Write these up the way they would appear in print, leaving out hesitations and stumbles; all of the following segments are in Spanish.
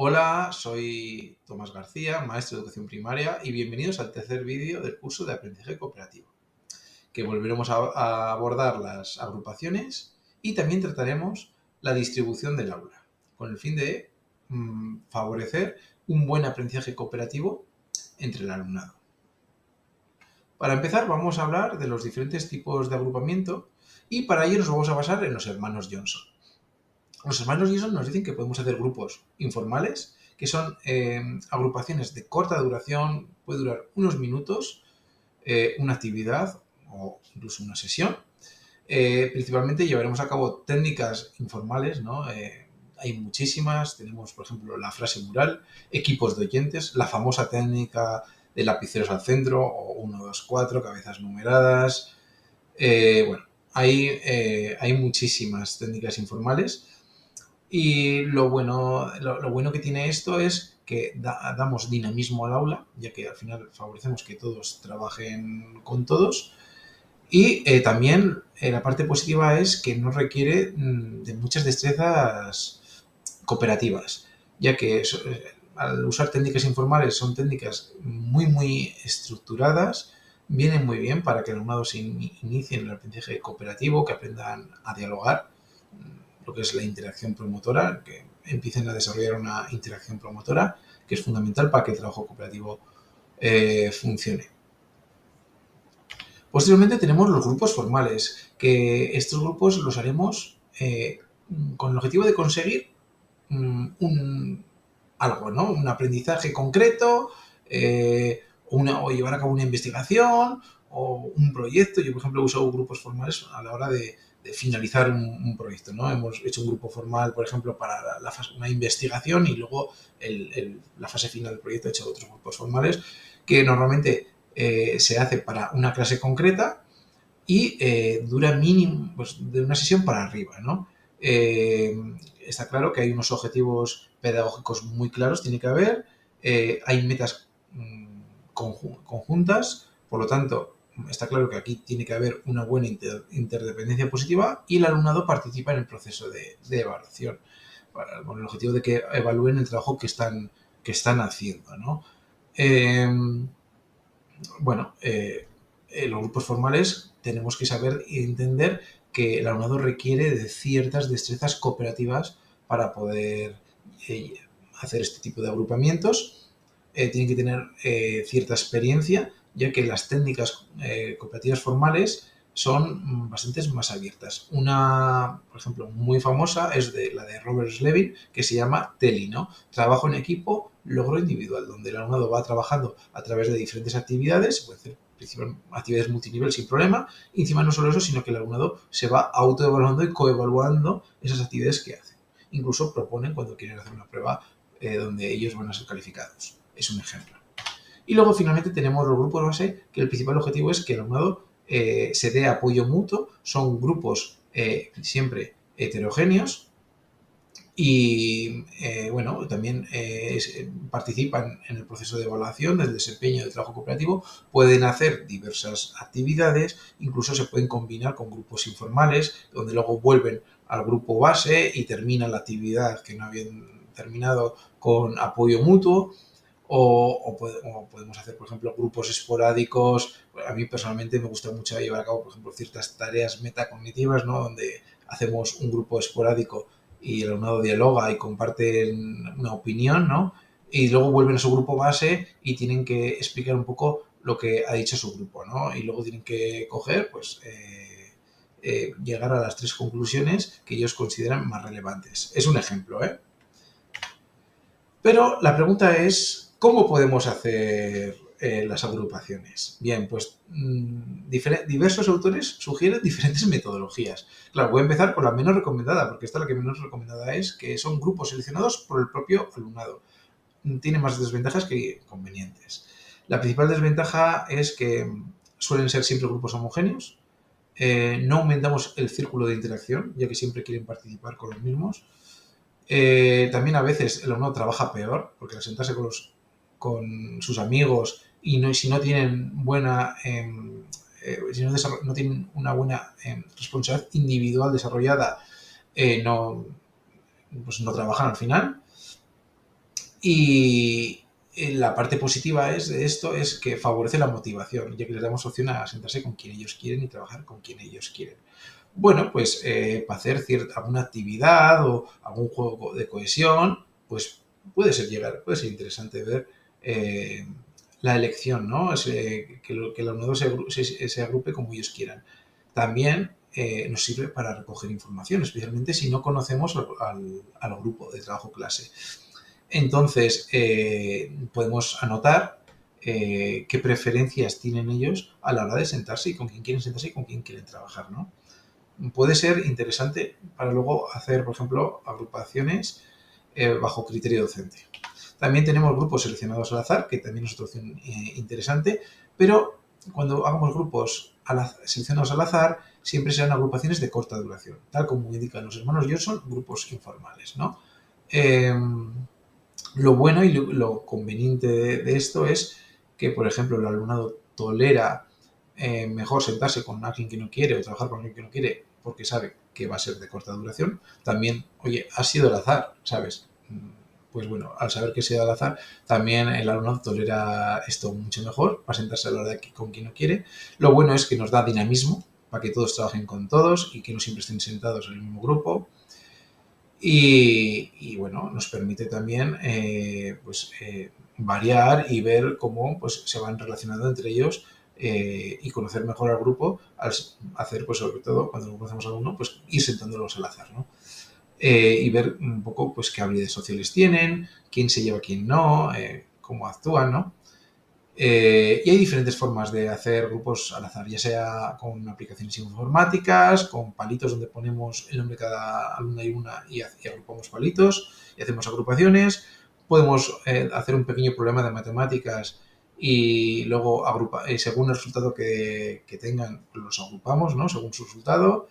Hola, soy Tomás García, maestro de educación primaria, y bienvenidos al tercer vídeo del curso de aprendizaje cooperativo, que volveremos a abordar las agrupaciones y también trataremos la distribución del aula, con el fin de favorecer un buen aprendizaje cooperativo entre el alumnado. Para empezar, vamos a hablar de los diferentes tipos de agrupamiento y para ello nos vamos a basar en los hermanos Johnson. Los hermanos Johnson nos dicen que podemos hacer grupos informales, que son agrupaciones de corta duración, puede durar unos minutos, una actividad o incluso una sesión. Principalmente llevaremos a cabo técnicas informales, ¿no? Hay muchísimas, tenemos por ejemplo la frase mural, equipos de oyentes, la famosa técnica de lapiceros al centro o 1, 2, 4, cabezas numeradas. Bueno, hay muchísimas técnicas informales. Y lo bueno que tiene esto es que damos dinamismo al aula, ya que al final favorecemos que todos trabajen con todos. Y también la parte positiva es que no requiere de muchas destrezas cooperativas, ya que al usar técnicas informales son técnicas muy estructuradas, vienen muy bien para que el alumnado se inicie en el aprendizaje cooperativo, que aprendan a dialogar, lo que es la interacción promotora, que empiecen a desarrollar una interacción promotora, que es fundamental para que el trabajo cooperativo funcione. Posteriormente tenemos los grupos formales, que estos grupos los haremos con el objetivo de conseguir algo, ¿no? Un aprendizaje concreto, o llevar a cabo una investigación o un proyecto. Yo, por ejemplo, uso grupos formales a la hora de finalizar un proyecto, ¿no? Hemos hecho un grupo formal, por ejemplo, para una investigación y luego la fase final del proyecto he hecho otros grupos formales que normalmente se hace para una clase concreta y dura mínimo pues, de una sesión para arriba, ¿no? Está claro que hay unos objetivos pedagógicos muy claros, tiene que haber, hay metas conjuntas, por lo tanto, está claro que aquí tiene que haber una buena interdependencia positiva y el alumnado participa en el proceso de evaluación, con el objetivo de que evalúen el trabajo que están haciendo, ¿no? Los grupos formales tenemos que saber y entender que el alumnado requiere de ciertas destrezas cooperativas para poder hacer este tipo de agrupamientos. Tienen que tener cierta experiencia, ya que las técnicas cooperativas formales son bastante más abiertas. Una, por ejemplo, muy famosa es la de Robert Slevin, que se llama TELI, ¿no? Trabajo en equipo, logro individual, donde el alumnado va trabajando a través de diferentes actividades, se puede hacer principalmente actividades multinivel sin problema, y encima no solo eso, sino que el alumnado se va autoevaluando y coevaluando esas actividades que hace. Incluso proponen cuando quieren hacer una prueba donde ellos van a ser calificados. Es un ejemplo. Y luego finalmente tenemos los grupos base, que el principal objetivo es que el alumnado se dé apoyo mutuo. Son grupos siempre heterogéneos y también participan en el proceso de evaluación del desempeño del trabajo cooperativo, pueden hacer diversas actividades, incluso se pueden combinar con grupos informales, donde luego vuelven al grupo base y terminan la actividad que no habían terminado con apoyo mutuo. O podemos hacer, por ejemplo, grupos esporádicos. A mí personalmente me gusta mucho llevar a cabo, por ejemplo, ciertas tareas metacognitivas, ¿no? Donde hacemos un grupo esporádico y el alumnado dialoga y comparten una opinión, ¿no? Y luego vuelven a su grupo base y tienen que explicar un poco lo que ha dicho su grupo, ¿no? Y luego tienen que coger, pues, llegar a las 3 conclusiones que ellos consideran más relevantes. Es un ejemplo, ¿eh? Pero la pregunta es, ¿cómo podemos hacer las agrupaciones? Bien, pues diversos autores sugieren diferentes metodologías. Claro, voy a empezar por la menos recomendada, porque esta la que menos recomendada es, que son grupos seleccionados por el propio alumnado. Tiene más desventajas que inconvenientes. La principal desventaja es que suelen ser siempre grupos homogéneos. No aumentamos el círculo de interacción, ya que siempre quieren participar con los mismos. También a veces el alumno trabaja peor, porque al sentarse con sus amigos y si no tienen no tienen una buena responsabilidad individual desarrollada, pues no trabajan al final. Y la parte positiva de esto es que favorece la motivación, ya que les damos opción a sentarse con quien ellos quieren y trabajar con quien ellos quieren. Bueno, pues para hacer alguna actividad o algún juego de cohesión, pues puede ser interesante ver eh, la elección, ¿no? Que el alumnado se agrupe como ellos quieran. También nos sirve para recoger información, especialmente si no conocemos al grupo de trabajo clase. Entonces, podemos anotar qué preferencias tienen ellos a la hora de sentarse y con quién quieren sentarse y con quién quieren trabajar, ¿no? Puede ser interesante para luego hacer, por ejemplo, agrupaciones bajo criterio docente. También tenemos grupos seleccionados al azar, que también es otra opción interesante, pero cuando hagamos grupos seleccionados al azar, siempre serán agrupaciones de corta duración, tal como indican los hermanos Johnson, grupos informales, ¿no? Eh, lo bueno y lo conveniente de esto es que, por ejemplo, el alumnado tolera mejor sentarse con alguien que no quiere o trabajar con alguien que no quiere porque sabe que va a ser de corta duración. También, oye, ha sido al azar, ¿sabes? Pues bueno, al saber que ha sido al azar, también el alumnado tolera esto mucho mejor para sentarse a la hora con quien no quiere. Lo bueno es que nos da dinamismo para que todos trabajen con todos y que no siempre estén sentados en el mismo grupo. Y bueno, nos permite también variar y ver cómo pues, se van relacionando entre ellos y conocer mejor al grupo al hacer, pues sobre todo, cuando conocemos a uno, pues ir sentándolos al azar, ¿no? Y ver un poco pues qué habilidades sociales tienen, quién se lleva, quién no, cómo actúan, ¿no? Y hay diferentes formas de hacer grupos al azar, ya sea con aplicaciones informáticas, con palitos donde ponemos el nombre de cada alumna y una y agrupamos palitos y hacemos agrupaciones. Podemos hacer un pequeño problema de matemáticas y luego según el resultado que tengan, los agrupamos, ¿no? Según su resultado.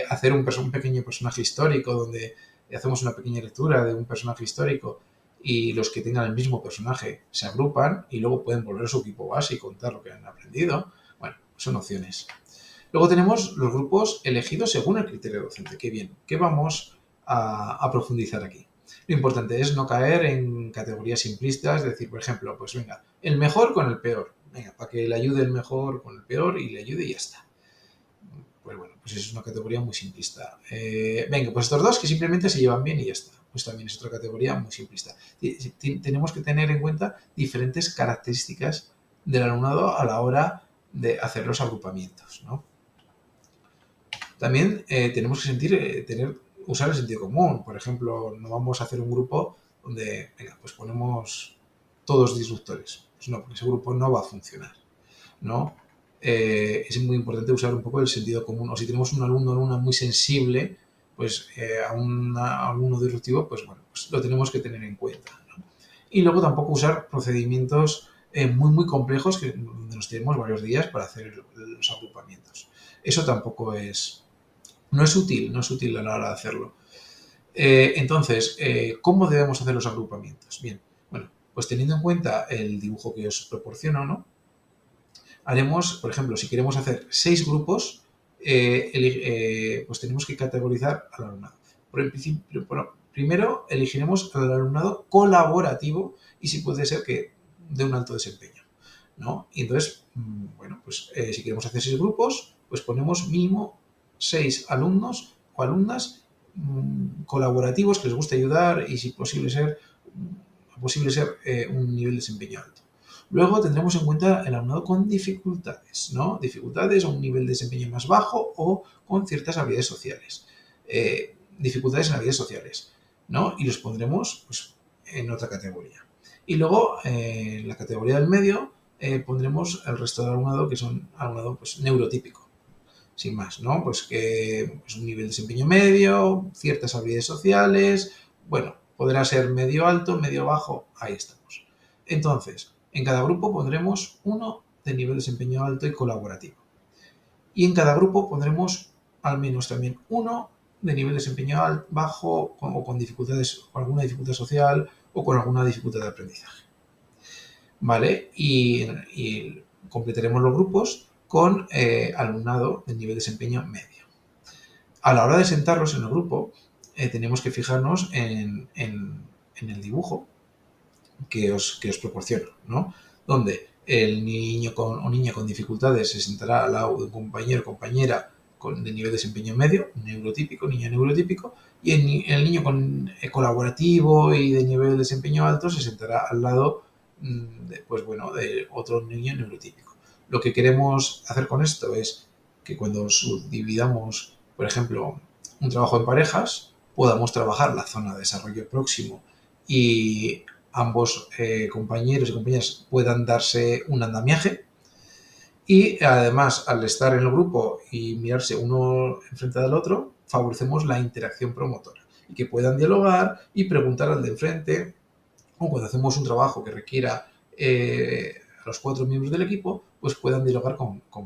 Hacer un pequeño personaje histórico donde hacemos una pequeña lectura de un personaje histórico y los que tengan el mismo personaje se agrupan y luego pueden volver a su equipo base y contar lo que han aprendido. Bueno, son opciones. Luego tenemos los grupos elegidos según el criterio docente. Qué bien, ¿qué vamos a profundizar aquí? Lo importante es no caer en categorías simplistas, es decir, por ejemplo, pues venga, el mejor con el peor. Venga, para que le ayude el mejor con el peor y le ayude y ya está. Pues bueno, pues eso es una categoría muy simplista. Venga, pues estos dos que simplemente se llevan bien y ya está. Pues también es otra categoría muy simplista. Tenemos que tener en cuenta diferentes características del alumnado a la hora de hacer los agrupamientos, ¿no? También tenemos que usar el sentido común. Por ejemplo, no vamos a hacer un grupo donde, venga, pues ponemos todos disruptores. Pues no, porque ese grupo no va a funcionar, ¿no? Es muy importante usar un poco el sentido común. O si tenemos un alumno o alumna muy sensible, pues a un alumno disruptivo, pues bueno, pues lo tenemos que tener en cuenta, ¿no? Y luego tampoco usar procedimientos muy complejos donde nos tenemos varios días para hacer los agrupamientos. Eso tampoco no es útil a la hora de hacerlo. Entonces, ¿cómo debemos hacer los agrupamientos? Bien, bueno, pues teniendo en cuenta el dibujo que os proporciono, ¿no? Haremos, por ejemplo, si queremos hacer 6 grupos, pues tenemos que categorizar al alumnado. Primero elegiremos al alumnado colaborativo y si puede ser que de un alto desempeño, ¿no? Y entonces, bueno, pues si queremos hacer 6 grupos, pues ponemos mínimo 6 alumnos o alumnas colaborativos que les guste ayudar y si posible ser un nivel de desempeño alto. Luego tendremos en cuenta el alumnado con dificultades, ¿no? Dificultades o un nivel de desempeño más bajo o con ciertas habilidades sociales. Dificultades en habilidades sociales, ¿no? Y los pondremos pues, en otra categoría. Y luego, en la categoría del medio, pondremos el resto del alumnado que son alumnado pues, neurotípico, sin más, ¿no? Pues que es pues, un nivel de desempeño medio, ciertas habilidades sociales, bueno, podrá ser medio alto, medio bajo, ahí estamos. Entonces, en cada grupo pondremos uno de nivel de desempeño alto y colaborativo. Y en cada grupo pondremos al menos también uno de nivel de desempeño bajo o con dificultades, con alguna dificultad social o con alguna dificultad de aprendizaje. ¿Vale? Y completaremos los grupos con alumnado de nivel de desempeño medio. A la hora de sentarlos en el grupo, tenemos que fijarnos en el dibujo que os proporciono, ¿no? Donde el niño o niña con dificultades se sentará al lado de un compañero o compañera de nivel de desempeño medio, neurotípico, niño neurotípico, y el niño colaborativo y de nivel de desempeño alto se sentará al lado de otro niño neurotípico. Lo que queremos hacer con esto es que cuando subdividamos, por ejemplo, un trabajo en parejas, podamos trabajar la zona de desarrollo próximo y ambos compañeros y compañeras puedan darse un andamiaje. Y además, al estar en el grupo y mirarse uno enfrente del otro, favorecemos la interacción promotora y que puedan dialogar y preguntar al de enfrente, o cuando hacemos un trabajo que requiera a los 4 miembros del equipo, pues puedan dialogar con